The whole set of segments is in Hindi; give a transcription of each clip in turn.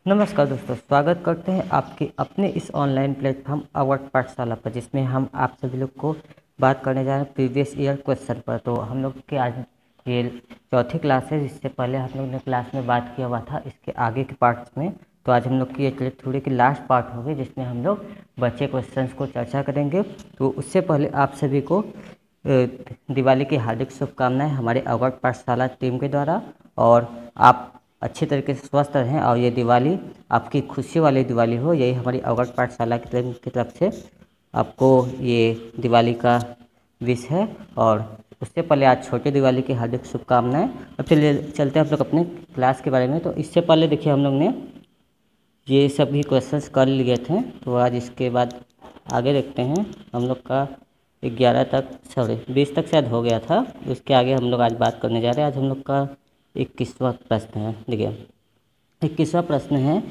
नमस्कार दोस्तों, स्वागत करते हैं आपके अपने इस ऑनलाइन प्लेटफॉर्म अवर्ड पाठशाला पर, जिसमें हम आप सभी लोग को बात करने जा रहे हैं प्रीवियस ईयर क्वेश्चन पर। तो हम लोग के आज ये चौथी क्लास है। इससे पहले हम लोग ने क्लास में बात किया हुआ था इसके आगे के पार्ट्स में। तो आज हम लोग की ये थोड़ी की लास्ट पार्ट होगी, जिसमें हम लोग बचे क्वेश्चंस को चर्चा करेंगे। तो उससे पहले आप सभी को दिवाली की हार्दिक शुभकामनाएं हमारे अवर्ड पाठशाला टीम के द्वारा। और आप अच्छी तरीके से स्वस्थ रहें और ये दिवाली आपकी खुशी वाली दिवाली हो, यही हमारी अवर्ड पाठशाला की तरफ से आपको ये दिवाली का विश है। और उससे पहले आज छोटी दिवाली की हार्दिक शुभकामनाएं। अब चलिए चलते हैं हम लोग अपने क्लास के बारे में। तो इससे पहले देखिए हम लोग ने ये सभी क्वेश्चंस कर लिए थे, तो आज इसके बाद आगे देखते हैं। हम लोग का 11 तक 20 तक शायद हो गया था। उसके आगे हम लोग आज बात करने जा रहे हैं। आज हम लोग का 21वां प्रश्न है। देखिए 21वां प्रश्न है,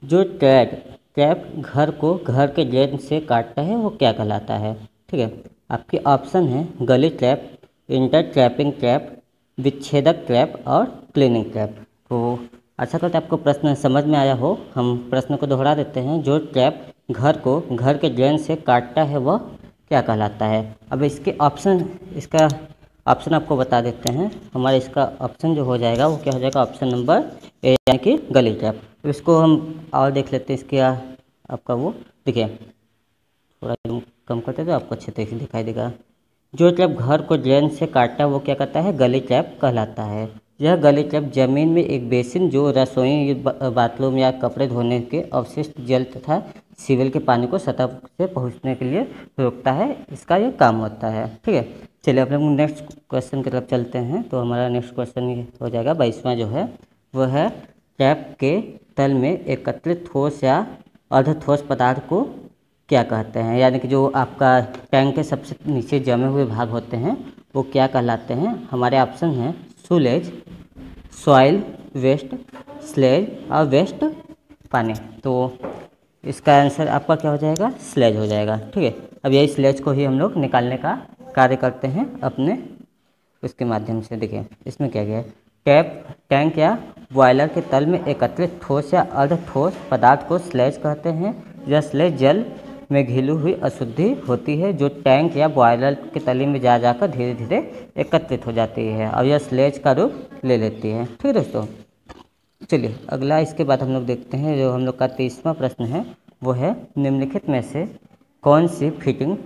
जो ट्रैप घर को घर के गेट से काटता है वो क्या कहलाता है। ठीक है, आपके ऑप्शन है गली ट्रैप, इंटर ट्रैपिंग ट्रैप, विच्छेदक ट्रैप और क्लीनिंग ट्रैप। तो आशा करते आपको प्रश्न समझ में आया हो। हम प्रश्न को दोहरा देते हैं। जो ट्रैप घर को घर के गेट से काटता है वह क्या कहलाता है। अब इसके इसका ऑप्शन आपको बता देते हैं। हमारा इसका ऑप्शन जो हो जाएगा वो क्या हो जाएगा, ऑप्शन नंबर ए, यानी कि गली ट्रैप। इसको हम और देख लेते हैं। इसके आपका वो देखिए थोड़ा कम करते तो आपको अच्छे तरीके से दिखाई देगा। जो ट्रैप घर को ड्रेन से काटता है वो क्या कहता है, गली ट्रैप कहलाता है। यह गली ट्रैप जमीन में एक बेसिन जो रसोई बाथरूम या कपड़े धोने के अवशिष्ट जल तथा सीवर के पानी को सतह से पहुंचने के लिए रोकता है। इसका ये काम होता है। ठीक है, चलिए अब हम नेक्स्ट क्वेश्चन की तरफ चलते हैं। तो हमारा नेक्स्ट क्वेश्चन ये हो जाएगा 22वां जो है वह है, ट्रैप के तल में एकत्रित ठोस या अर्ध ठोस पदार्थ को क्या कहते हैं। यानी कि जो आपका टैंक के सबसे नीचे जमे हुए भाग होते हैं वो क्या कहलाते हैं। हमारे ऑप्शन हैं सुलेज, सॉइल वेस्ट, स्लेज और वेस्ट पानी। तो इसका आंसर आपका क्या हो जाएगा, स्लेज हो जाएगा। ठीक है, अब यही स्लेज को ही हम लोग निकालने का कार्य करते हैं अपने उसके माध्यम से। देखिए इसमें क्या गया है, टैंक या बॉयलर के तल में एकत्रित ठोस या अर्ध ठोस पदार्थ को स्लेज कहते हैं। यह स्लेज जल में घिली हुई अशुद्धि होती है जो टैंक या बॉयलर के तले में जा जाकर धीरे धीरे एकत्रित हो जाती है और यह स्लेज का रूप ले लेती है। ठीक है दोस्तों, चलिए अगला इसके बाद हम लोग देखते हैं। जो हम लोग का 23वां प्रश्न है वो है, निम्नलिखित में से कौन सी फिटिंग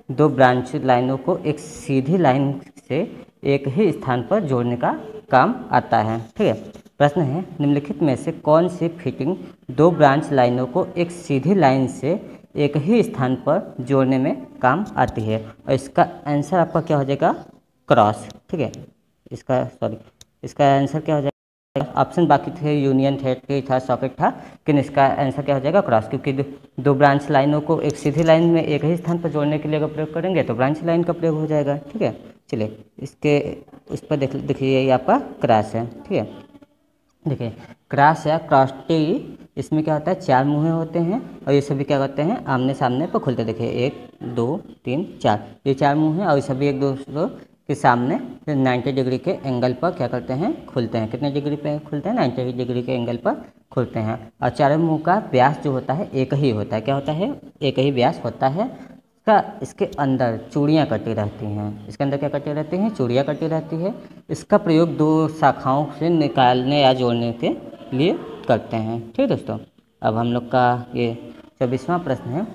दो ब्रांच लाइनों को एक सीधी लाइन से एक ही स्थान पर जोड़ने का काम आता है। ठीक है, प्रश्न है निम्नलिखित में से कौन सी फिटिंग दो ब्रांच लाइनों को एक सीधी लाइन से एक ही स्थान पर जोड़ने में काम आती है। और इसका आंसर आपका क्या हो जाएगा, क्रॉस। ठीक है, इसका आंसर क्या हो जाएगा, ऑप्शन बाकी थे यूनियन थ्रेड था, सॉकेट था, लेकिन इसका आंसर क्या हो जाएगा, क्रॉस। क्योंकि दो ब्रांच लाइनों को एक सीधी लाइन में एक ही स्थान पर जोड़ने के लिए अगर प्रयोग करेंगे तो ब्रांच लाइन का प्रयोग हो जाएगा। ठीक है, चलिए इसके उस पर देखिए ये आपका क्रॉस है। ठीक है, देखिए क्रॉस या क्रॉस टी, इसमें क्या होता है, चार मुँह होते हैं और ये सभी क्या करते हैं, आमने सामने पर खुलते। देखिए 1 2 3 4, ये चार मुँह हैं और ये सभी एक दूसरे के सामने 90 डिग्री के एंगल पर क्या करते हैं, खुलते हैं। कितने डिग्री पे खुलते हैं, 90 डिग्री के एंगल पर खुलते हैं। और चारों मुँह का व्यास जो होता है एक ही होता है। क्या होता है, एक ही व्यास होता है। इसके अंदर चूड़ियाँ कटी रहती हैं। इसके अंदर क्या कटी रहती हैं, चूड़ियाँ कटी रहती है। इसका प्रयोग दो शाखाओं से निकालने या जोड़ने के लिए करते हैं। ठीक है दोस्तों, अब हम लोग का ये 24वां प्रश्न है,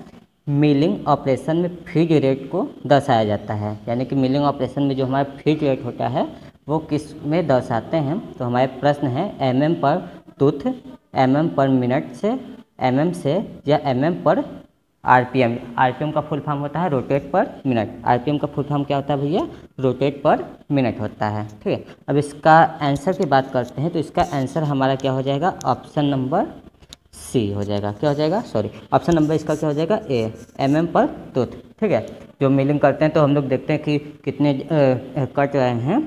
मिलिंग ऑपरेशन में फीड रेट को दर्शाया जाता है। यानी कि मिलिंग ऑपरेशन में जो हमारा फीड रेट होता है वो किस में दर्शाते हैं। तो हमारे प्रश्न है mm पर टूथ, mm पर मिनट से, mm से या mm पर RPM। RPM का फुल फॉर्म होता है रोटेट पर मिनट। RPM का फुल फॉर्म क्या होता है भैया, रोटेट पर मिनट होता है। ठीक है, अब इसका आंसर की बात करते हैं। तो इसका आंसर हमारा क्या हो जाएगा, ऑप्शन नंबर सी हो जाएगा। क्या हो जाएगा, ऑप्शन नंबर इसका क्या हो जाएगा, ए, mm पर टूथ। ठीक है, जो मिलिंग करते हैं तो हम लोग देखते हैं कि कितने कट रहे हैं,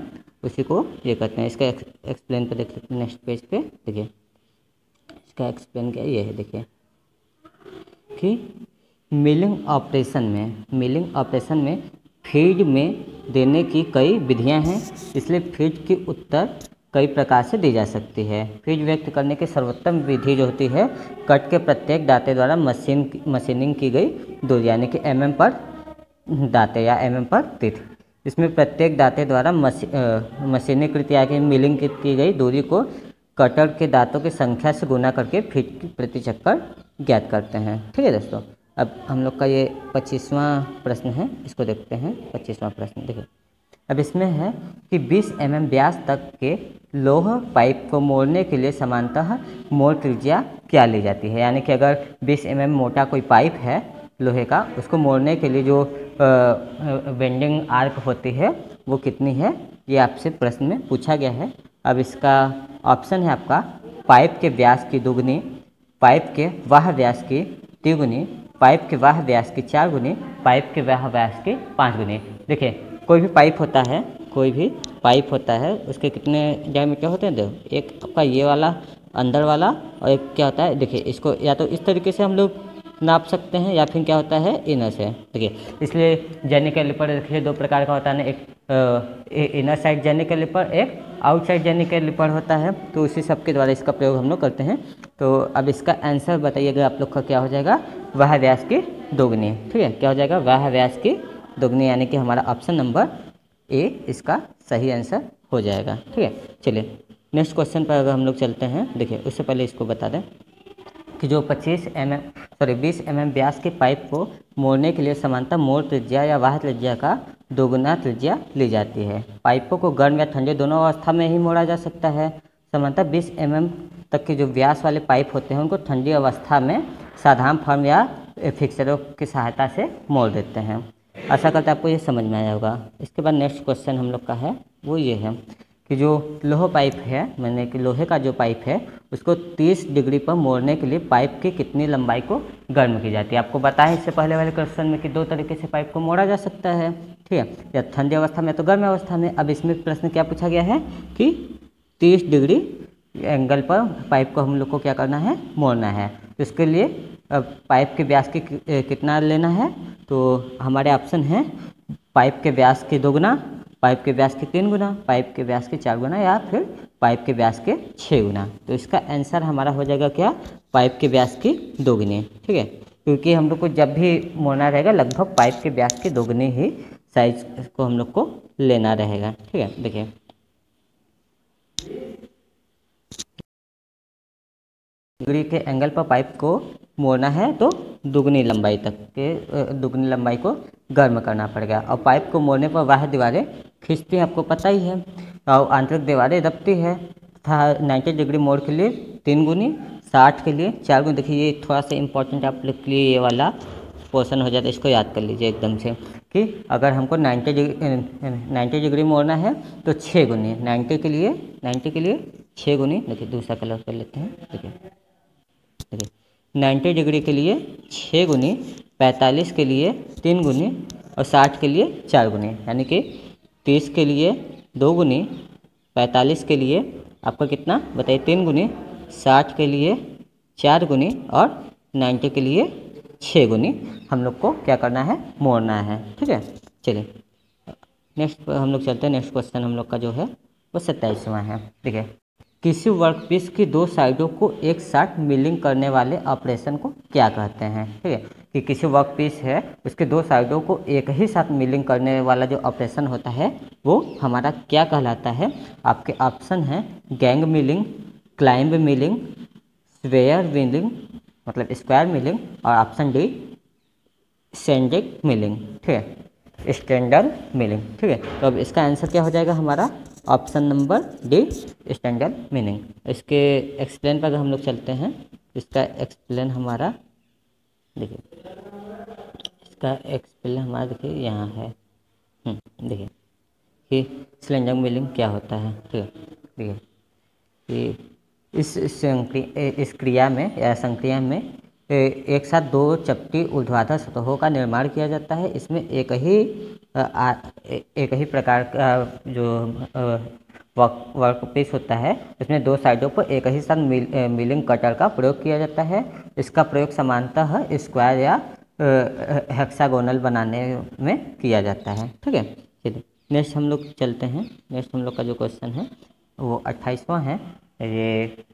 उसी को ये करते हैं। इसका एक्सप्लेन पे देख लेते हैं नेक्स्ट पेज पे। देखिए इसका एक्सप्लेन क्या ये है, देखिए कि मिलिंग ऑपरेशन में फीड में देने की कई विधियां हैं, इसलिए फीड की उत्तर कई प्रकार से दी जा सकती है। फ्यूज व्यक्त करने की सर्वोत्तम विधि जो होती है, कट के प्रत्येक दांते द्वारा मशीनिंग की गई दूरी, यानी कि mm पर दांते या mm पर टीथ। इसमें प्रत्येक दांते द्वारा मशीनीकृत या कि मिलिंग की गई दूरी को कटर के दांतों की संख्या से गुना करके फीट प्रति चक्कर ज्ञात करते हैं। ठीक है दोस्तों, अब हम लोग का ये 25वां प्रश्न है, इसको देखते हैं। 25वां प्रश्न देखिए, अब इसमें है कि 20 mm व्यास तक के लोह पाइप को मोड़ने के लिए सामान्यतः मोड़ त्रिज्या क्या ली जाती है। यानी कि अगर 20 mm मोटा कोई पाइप है लोहे का, उसको मोड़ने के लिए जो बेंडिंग आर्क होती है वो कितनी है, ये आपसे प्रश्न में पूछा गया है। अब इसका ऑप्शन है आपका पाइप के व्यास की दुगनी, पाइप के वाह व्यास की तिगुनी, पाइप के वाह व्यास की 4 गुनी, पाइप के वाह व्यास की 5 गुनी। देखिए, कोई भी पाइप होता है, कोई भी पाइप होता है, उसके कितने डायमीटर होते हैं, देखो एक आपका ये वाला अंदर वाला, और एक क्या होता है, देखिए इसको या तो इस तरीके से हम लोग नाप सकते हैं या फिर क्या होता है इनर से। देखिए, इसलिए जेनी कैलिपर देखिए 2 प्रकार का होता है ना, एक इनर साइड जेनी कैलिपर, एक आउटसाइड जेनी कैलिपर होता है। तो उसी सब के द्वारा इसका प्रयोग हम लोग करते हैं। तो अब इसका आंसर बताइएगा आप लोग का क्या हो जाएगा, वह व्यास की दोगुनी। ठीक है, क्या हो जाएगा, वह व्यास की दोगुनी, यानी कि हमारा ऑप्शन नंबर ए इसका सही आंसर हो जाएगा। ठीक है, चलिए नेक्स्ट क्वेश्चन पर अगर हम लोग चलते हैं। देखिए, उससे पहले इसको बता दें कि जो 20 mm व्यास के पाइप को मोड़ने के लिए समानता मोड़ त्रिज्या या वाह त्रिज्या का दोगुना त्रिज्या ली जाती है। पाइपों को गर्म या ठंडे दोनों अवस्था में ही मोड़ा जा सकता है। समानता 20 mm तक के जो व्यास वाले पाइप होते हैं उनको ठंडी अवस्था में साधारण फर्म या फिक्सरों की सहायता से मोड़ देते हैं। आशा करता आपको ये समझ में आया होगा। इसके बाद नेक्स्ट क्वेश्चन हम लोग का है वो ये है कि जो लोहा पाइप है, मैंने कि लोहे का जो पाइप है उसको 30 डिग्री पर मोड़ने के लिए पाइप की कितनी लंबाई को गर्म की जाती है। आपको बताया इससे पहले वाले क्वेश्चन में कि 2 तरीके से पाइप को मोड़ा जा सकता है। ठीक है, या ठंडी अवस्था में तो गर्म अवस्था में। अब इसमें प्रश्न क्या पूछा गया है कि 30 डिग्री एंगल पर पाइप को हम लोग को क्या करना है, मोड़ना है। तो इसके लिए पाइप के व्यास की कितना लेना है, तो हमारे ऑप्शन हैं पाइप के व्यास के 2 गुना, पाइप के व्यास के 3 गुना, पाइप के व्यास के 4 गुना, या फिर पाइप के व्यास के 6 गुना। तो इसका आंसर हमारा हो जाएगा क्या, पाइप के व्यास की 2 गुनी। ठीक है, क्योंकि हम लोग को जब भी मोड़ना रहेगा लगभग पाइप के व्यास के 2 गुनी ही साइज को हम लोग को लेना रहेगा। ठीक है, देखिए डिग्री के एंगल पर पाइप को मोड़ना है तो दुगनी लंबाई तक के दुगनी लंबाई को गर्म करना पड़ेगा। और पाइप को मोड़ने पर बाह्य दीवारें खींचती हैं, आपको पता ही है, और आंतरिक दीवारें दबती है तथा 90 डिग्री मोड़ के लिए 3 गुनी, 60 के लिए 4 गुनी। देखिए, ये थोड़ा सा इंपॉर्टेंट आप लोग के लिए ये वाला पोर्शन हो जाता है, इसको याद कर लीजिए एकदम से कि अगर हमको 90 डिग्री मोड़ना है तो 6 गुनी, 90 के लिए 6 गुनी। देखिए, दूसरा कलर कर लेते हैं। देखिए 90 डिग्री के लिए 6 गुनी, 45 के लिए 3 गुनी और 60 के लिए 4 गुनी, यानी कि 30 के लिए 2 गुनी, 45 के लिए आपका कितना बताइए 3 गुनी, 60 के लिए 4 गुनी और 90 के लिए 6 गुनी हम लोग को क्या करना है, मोड़ना है। ठीक है, चलिए नेक्स्ट हम लोग चलते हैं। नेक्स्ट क्वेश्चन हम लोग का जो है वो 27वां है। देखिए, किसी वर्कपीस की 2 साइडों को एक साथ मिलिंग करने वाले ऑपरेशन को क्या कहते हैं। ठीक है, कि किसी वर्कपीस है उसके 2 साइडों को एक ही साथ मिलिंग करने वाला जो ऑपरेशन होता है वो हमारा क्या कहलाता है। आपके ऑप्शन है gang milling, climb milling, square milling मतलब स्क्वायर मिलिंग, और ऑप्शन डी सेंडिक मिलिंग। ठीक है, स्टैंडर्ड मिलिंग। ठीक है, तो अब इसका आंसर क्या हो जाएगा हमारा, option number D standard meaning. इसके एक्सप्लेन पर अगर हम लोग चलते हैं, इसका एक्सप्लेन हमारा देखिए, इसका एक्सप्लेन हमारा देखिए यहाँ है। देखिए कि सिलेंडर मिलिंग क्या होता है। ठीक है, देखिए कि इस क्रिया में या संक्रिया में एक साथ 2 चपटी ऊर्ध्वाधर सतहों का निर्माण किया जाता है। इसमें एक ही प्रकार का जो वर्कपीस होता है इसमें 2 साइडों पर एक ही साथ मिलिंग कटर का प्रयोग किया जाता है। इसका प्रयोग सामान्यतः स्क्वायर या हेक्सागोनल बनाने में किया जाता है। ठीक है, चलिए नेक्स्ट हम लोग चलते हैं। नेक्स्ट हम लोग का जो क्वेश्चन है वो 28वां है। ये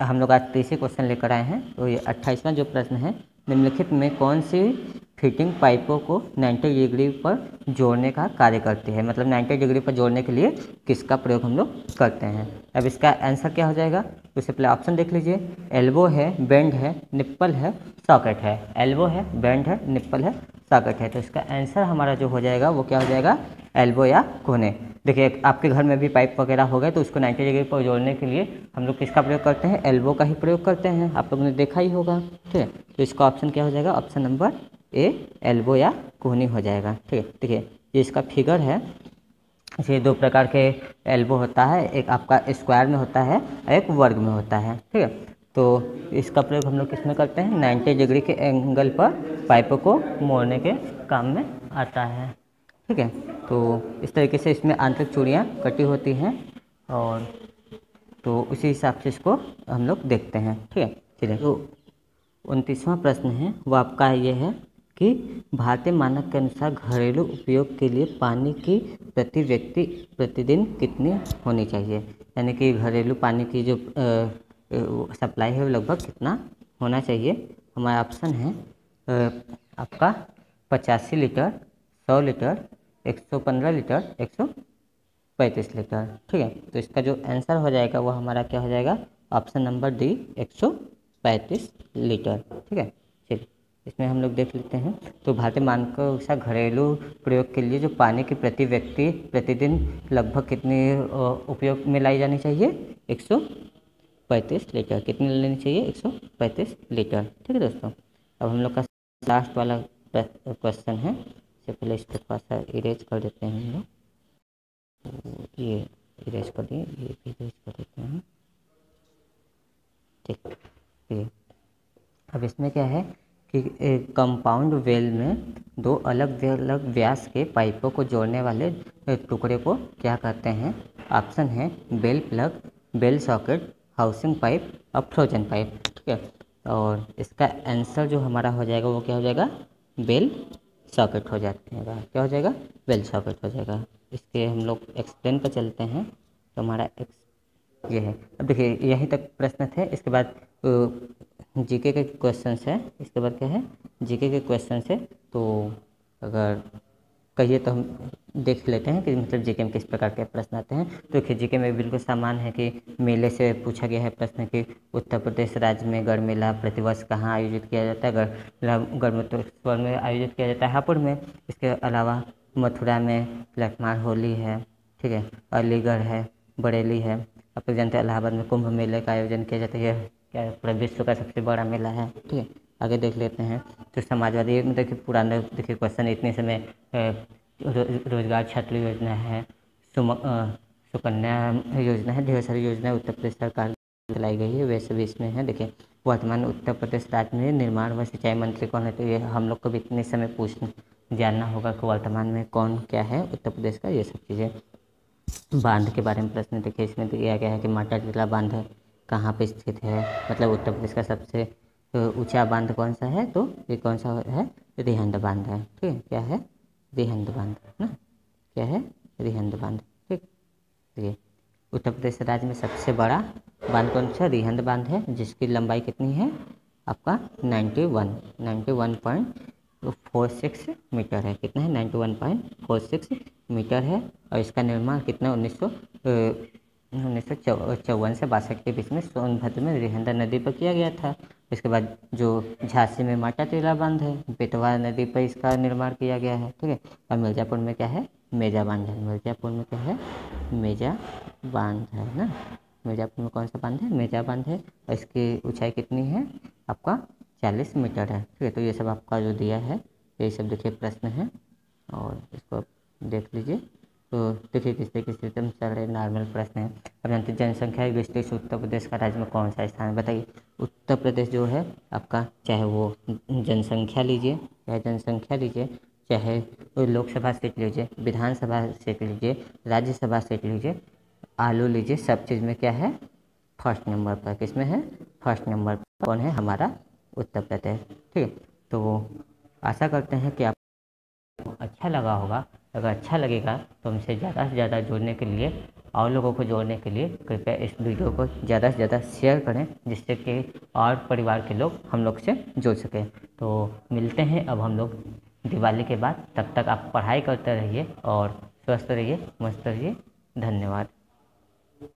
हम लोग आज 30 क्वेश्चन लेकर आए हैं। तो ये 28वां जो प्रश्न है, निम्नलिखित में कौन सी फिटिंग पाइपों को 90 डिग्री पर जोड़ने का कार्य करती है, मतलब 90 डिग्री पर जोड़ने के लिए किसका प्रयोग हम लोग करते हैं। अब इसका आंसर क्या हो जाएगा, उससे पहले ऑप्शन देख लीजिए। एल्बो है, बेंड है, निप्पल है, सॉकेट है। एल्बो है, बेंड है, निप्पल है, सॉकेट है। तो इसका आंसर हमारा जो हो जाएगा वो क्या हो जाएगा, एल्बो या कोने। देखिए आपके घर में भी पाइप वगैरह हो गए तो उसको 90 डिग्री पर जोड़ने के लिए हम लोग किसका प्रयोग करते हैं, एल्बो का ही प्रयोग करते हैं। आप लोगों ने देखा ही होगा। ठीक है, तो इसका ऑप्शन क्या हो जाएगा, ऑप्शन नंबर ए, एल्बो या कोहनी हो जाएगा। ठीक है, देखिए ये इसका फिगर है। इसे दो प्रकार के एल्बो होता है, एक आपका स्क्वायर में होता है, एक वर्ग में होता है। ठीक है, तो इसका प्रयोग हम लोग किस में करते हैं, 90 डिग्री के एंगल पर पाइपों को मोड़ने के काम में आता है। ठीक है, तो इस तरीके से इसमें आंतरिक चूड़ियाँ कटी होती हैं, और तो उसी हिसाब से इसको हम लोग देखते हैं। ठीक है, चलिए तो 29वां प्रश्न है वो आपका ये है कि भारतीय मानक के अनुसार घरेलू उपयोग के लिए पानी की प्रति व्यक्ति प्रतिदिन कितनी होनी चाहिए, यानी कि घरेलू पानी की जो सप्लाई है वो लगभग कितना होना चाहिए। हमारा ऑप्शन है आपका 85 लीटर, 100 लीटर, 115 लीटर, 135 लीटर। ठीक है, तो इसका जो आंसर हो जाएगा वो हमारा क्या हो जाएगा, ऑप्शन नंबर डी, 135 लीटर। ठीक है, चलिए इसमें हम लोग देख लेते हैं। तो भारतीय मानकों के अनुसार घरेलू प्रयोग के लिए जो पानी की प्रति व्यक्ति प्रतिदिन लगभग कितनी उपयोग में लाई जानी चाहिए, 135 लीटर। कितनी लेनी चाहिए, 135 लीटर। ठीक है दोस्तों, अब हम लोग का लास्ट वाला क्वेश्चन है। इससे पहले इसको थोड़ा सा इरेज कर देते हैं हम लोग। तो ये इरेज कर दिए, ये भी इरेज कर देते हैं। ठीक है, अब इसमें क्या है कि एक कंपाउंड वेल में दो अलग अलग व्यास के पाइपों को जोड़ने वाले टुकड़े को क्या कहते हैं। ऑप्शन है bell plug, bell socket, housing pipe और फ्रोजन पाइप। ठीक है, और इसका आंसर जो हमारा हो जाएगा वो क्या हो जाएगा, बेल सॉकेट हो जाएगा। क्या हो जाएगा, बेल सॉकेट हो जाएगा। इसके हम लोग एक्सप्लेन पर चलते हैं। तो हमारा ये है। अब देखिए यहीं तक प्रश्न थे, इसके बाद जीके के क्वेश्चंस है। इसके बाद क्या है, जीके के क्वेश्चंस है। तो अगर कहिए तो हम देख लेते हैं कि मतलब जीके में किस प्रकार के प्रश्न आते हैं। तो देखिए जीके में बिल्कुल समान है कि मेले से पूछा गया है प्रश्न कि उत्तर प्रदेश राज्य में गढ़ मेला प्रतिवर्ष कहाँ आयोजित किया जाता है। गढ़ में आयोजित किया जाता है हापुड़ में। इसके अलावा मथुरा में लठमार होली है। ठीक है, अलीगढ़ है, बरेली है। आप लोग जानते हैं इलाहाबाद में कुंभ मेले का आयोजन किया जाता है। यह क्या पूरा विश्व का सबसे बड़ा मेला है। ठीक है, आगे देख लेते हैं। तो समाजवादी में देखिए पुराना देखिए क्वेश्चन इतने समय रोजगार छात्र योजना है, सुकन्या योजना है, ढेर सारी योजना उत्तर प्रदेश सरकार चलाई गई है, वैसे भी इसमें है। देखिए वर्तमान उत्तर प्रदेश राज्य में निर्माण व सिंचाई मंत्री कौन है, तो ये हम लोग को भी इतने समय जानना होगा कि वर्तमान में कौन क्या है उत्तर प्रदेश का, ये सब चीज़ें। बांध के बारे में प्रश्न देखिए, इसमें दिया गया है कि माटा टीला बांध कहाँ पे स्थित है, मतलब उत्तर प्रदेश का सबसे ऊंचा बांध कौन सा है, तो ये कौन सा है, रिहंद बांध है। ठीक है, क्या है, रिहंद बांध ना, क्या है, रिहंद बांध। ठीक, देखिए उत्तर प्रदेश राज्य में सबसे बड़ा बांध कौन सा, रिहंद बांध है, जिसकी लंबाई कितनी है आपका 91.46 मीटर है। कितना है, 91.46 मीटर है। और इसका निर्माण कितना 1954 से 62 के बीच में सोनभद्र में रिहंदा नदी पर किया गया था। इसके बाद जो झांसी में माटा टीला बांध है, बेतवा नदी पर इसका निर्माण किया गया है। ठीक है, और मिर्ज़ापुर में क्या है, मेजा बांध है। मिर्ज़ापुर में क्या है, मेजा बांध है ना। मिर्ज़ापुर में कौन सा बांध है, मेजा बांध है। और इसकी ऊंचाई कितनी है आपका 40 मीटर है। ठीक है, तो ये सब आपका जो दिया है ये सब देखिए प्रश्न है, और इसको आप देख लीजिए। तो देखिए किस तरीके से एकदम सरल नॉर्मल प्रश्न है। अब जानते हैं जनसंख्या दृष्टि से उत्तर प्रदेश का राज्य में कौन सा स्थान है, बताइए। उत्तर प्रदेश जो है आपका, चाहे वो जनसंख्या लीजिए, चाहे लोकसभा सीट लीजिए, विधानसभा सीट लीजिए, राज्यसभा सीट लीजिए, आलू लीजिए, सब चीज़ में क्या है, फर्स्ट नंबर पर। किसमें है, फर्स्ट नंबर पर कौन है, हमारा उत्तर प्रदेश। ठीक है, तो आशा करते हैं कि आपको अच्छा लगा होगा। अगर अच्छा लगेगा तो हमसे ज़्यादा से ज़्यादा जुड़ने के लिए और लोगों को जोड़ने के लिए कृपया इस वीडियो को ज़्यादा से ज़्यादा शेयर करें, जिससे कि और परिवार के लोग हम लोग से जुड़ सकें। तो मिलते हैं अब हम लोग दिवाली के बाद। तब तक आप पढ़ाई करते रहिए और स्वस्थ रहिए, मस्त रहिए। धन्यवाद।